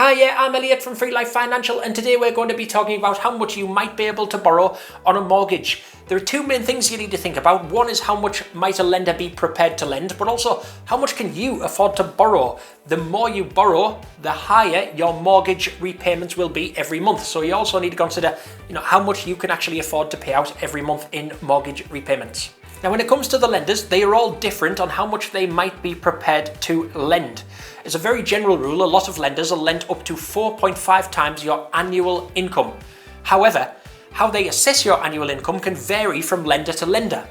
Hi, yeah, I'm Elliot from Free Life Financial, and today we're going to be talking about how much you might be able to borrow on a mortgage. There are two main things you need to think about. One is how much might a lender be prepared to lend, but also how much can you afford to borrow. The more you borrow, the higher your mortgage repayments will be every month. So you also need to consider, how much you can actually afford to pay out every month in mortgage repayments. Now, when it comes to the lenders, they are all different on how much they might be prepared to lend. As a very general rule, a lot of lenders will lend up to 4.5 times your annual income. However, how they assess your annual income can vary from lender to lender.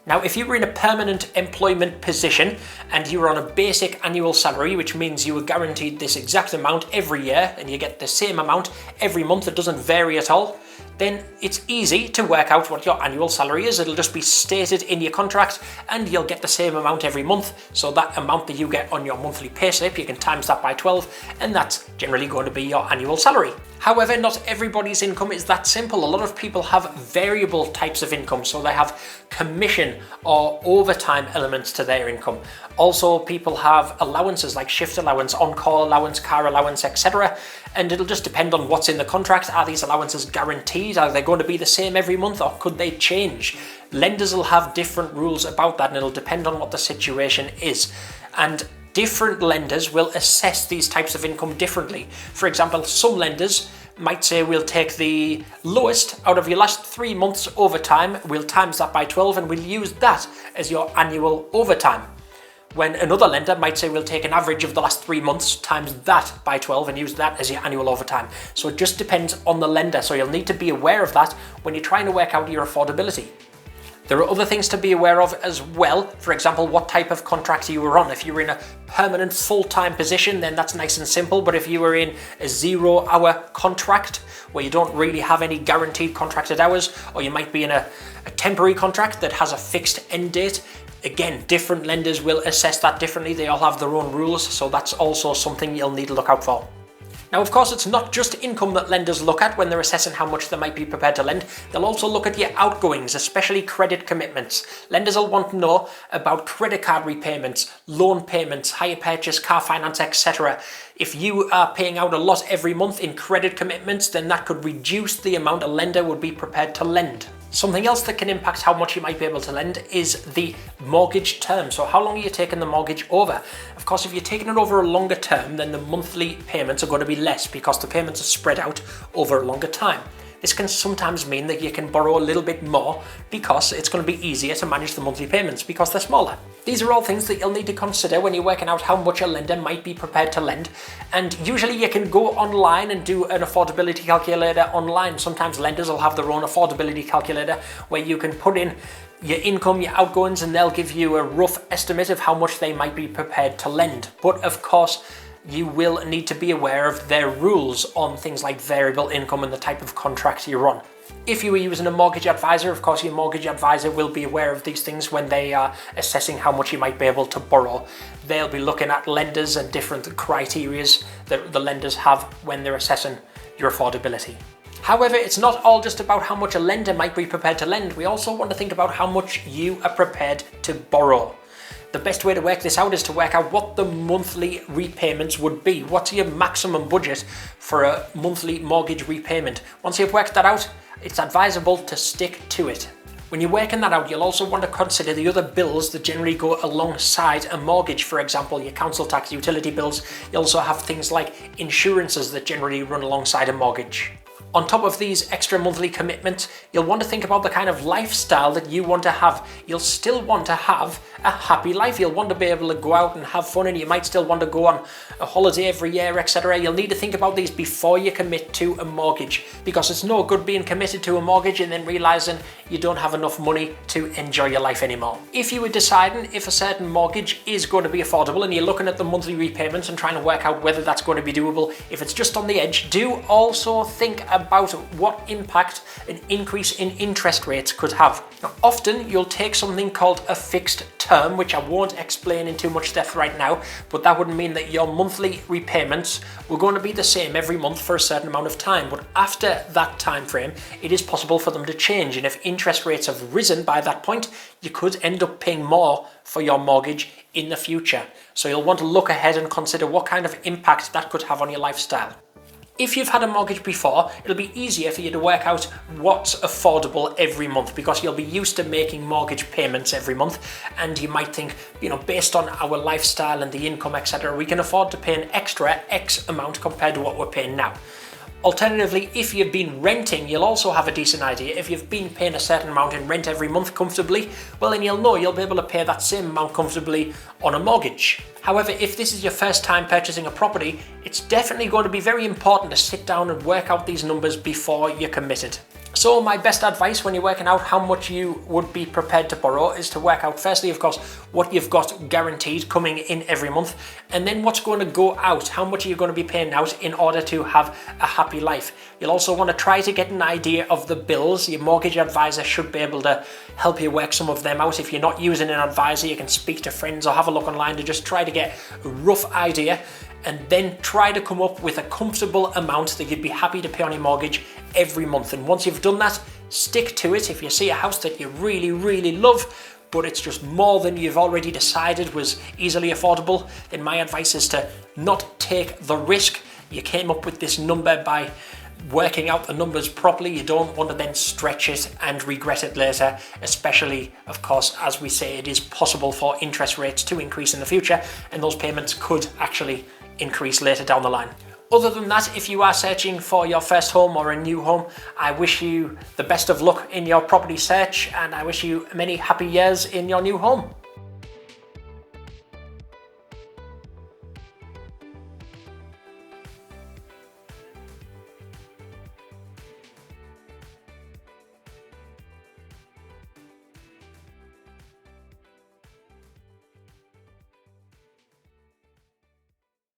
Now, if you were in a permanent employment position and you were on a basic annual salary, which means you were guaranteed this exact amount every year and you get the same amount every month, it doesn't vary at all, then it's easy to work out what your annual salary is. It'll just be stated in your contract and you'll get the same amount every month. So that amount that you get on your monthly payslip, you can times that by 12, and that's generally going to be your annual salary. However, not everybody's income is that simple. A lot of people have variable types of income, so they have commission or overtime elements to their income. Also, people have allowances like shift allowance, on-call allowance, car allowance, etc. And it'll just depend on what's in the contract. Are these allowances guaranteed? Are they going to be the same every month, or could they change? Lenders will have different rules about that, and it'll depend on what the situation is. And different lenders will assess these types of income differently. For example, some lenders might say we'll take the lowest out of your last 3 months overtime, we'll times that by 12, and we'll use that as your annual overtime. When another lender might say we'll take an average of the last 3 months, times that by 12, and use that as your annual overtime. So it just depends on the lender. So you'll need to be aware of that when you're trying to work out your affordability. There are other things to be aware of as well. For example, what type of contract you were on. If you were in a permanent full-time position, then that's nice and simple. But if you were in a 0-hour contract where you don't really have any guaranteed contracted hours, or you might be in a temporary contract that has a fixed end date, again, different lenders will assess that differently. They all have their own rules, so that's also something you'll need to look out for. Now, of course, it's not just income that lenders look at when they're assessing how much they might be prepared to lend. They'll also look at your outgoings, especially credit commitments. Lenders will want to know about credit card repayments, loan payments, hire purchase, car finance, etc. If you are paying out a lot every month in credit commitments, then that could reduce the amount a lender would be prepared to lend. Something else that can impact how much you might be able to lend is the mortgage term. So how long are you taking the mortgage over? Of course, if you're taking it over a longer term, then the monthly payments are going to be less because the payments are spread out over a longer time. This can sometimes mean that you can borrow a little bit more because it's going to be easier to manage the monthly payments because they're smaller. These are all things that you'll need to consider when you're working out how much a lender might be prepared to lend. And usually you can go online and do an affordability calculator online. Sometimes lenders will have their own affordability calculator where you can put in your income, your outgoings, and they'll give you a rough estimate of how much they might be prepared to lend. But of course, you will need to be aware of their rules on things like variable income and the type of contract you're on. If you were using a mortgage advisor, of course, your mortgage advisor will be aware of these things when they are assessing how much you might be able to borrow. They'll be looking at lenders and different criteria that the lenders have when they're assessing your affordability. However, it's not all just about how much a lender might be prepared to lend. We also want to think about how much you are prepared to borrow. The best way to work this out is to work out what the monthly repayments would be. What's your maximum budget for a monthly mortgage repayment? Once you've worked that out, it's advisable to stick to it. When you're working that out, you'll also want to consider the other bills that generally go alongside a mortgage. For example, your council tax, utility bills. You also have things like insurances that generally run alongside a mortgage. On top of these extra monthly commitments, you'll want to think about the kind of lifestyle that you want to have. You'll still want to have a happy life. You'll want to be able to go out and have fun, and you might still want to go on a holiday every year, etc. You'll need to think about these before you commit to a mortgage, because it's no good being committed to a mortgage and then realizing you don't have enough money to enjoy your life anymore. If you were deciding if a certain mortgage is going to be affordable and you're looking at the monthly repayments and trying to work out whether that's going to be doable, if it's just on the edge, do also think about about what impact an increase in interest rates could have. Now, often you'll take something called a fixed term, which I won't explain in too much depth right now, but that would mean that your monthly repayments were going to be the same every month for a certain amount of time. But after that time frame, it is possible for them to change. And if interest rates have risen by that point, you could end up paying more for your mortgage in the future. So you'll want to look ahead and consider what kind of impact that could have on your lifestyle. If you've had a mortgage before, it'll be easier for you to work out what's affordable every month because you'll be used to making mortgage payments every month, and you might think, based on our lifestyle and the income, etc., we can afford to pay an extra X amount compared to what we're paying now. Alternatively, if you've been renting, you'll also have a decent idea. If you've been paying a certain amount in rent every month comfortably, well then you'll know you'll be able to pay that same amount comfortably on a mortgage. However, if this is your first time purchasing a property, it's definitely going to be very important to sit down and work out these numbers before you're committed. So my best advice when you're working out how much you would be prepared to borrow is to work out, firstly, of course, what you've got guaranteed coming in every month, and then what's going to go out, how much are you going to be paying out in order to have a happy life. You'll also want to try to get an idea of the bills. Your mortgage advisor should be able to help you work some of them out. If you're not using an advisor, you can speak to friends or have a look online to just try to get a rough idea, and then try to come up with a comfortable amount that you'd be happy to pay on your mortgage every month. And once you've done that, stick to it. If you see a house that you really, really love, but it's just more than you've already decided was easily affordable, then my advice is to not take the risk. You came up with this number by working out the numbers properly. You don't want to then stretch it and regret it later, especially, of course, as we say, it is possible for interest rates to increase in the future, and those payments could actually increase later down the line. Other than that, if you are searching for your first home or a new home, I wish you the best of luck in your property search, and I wish you many happy years in your new home.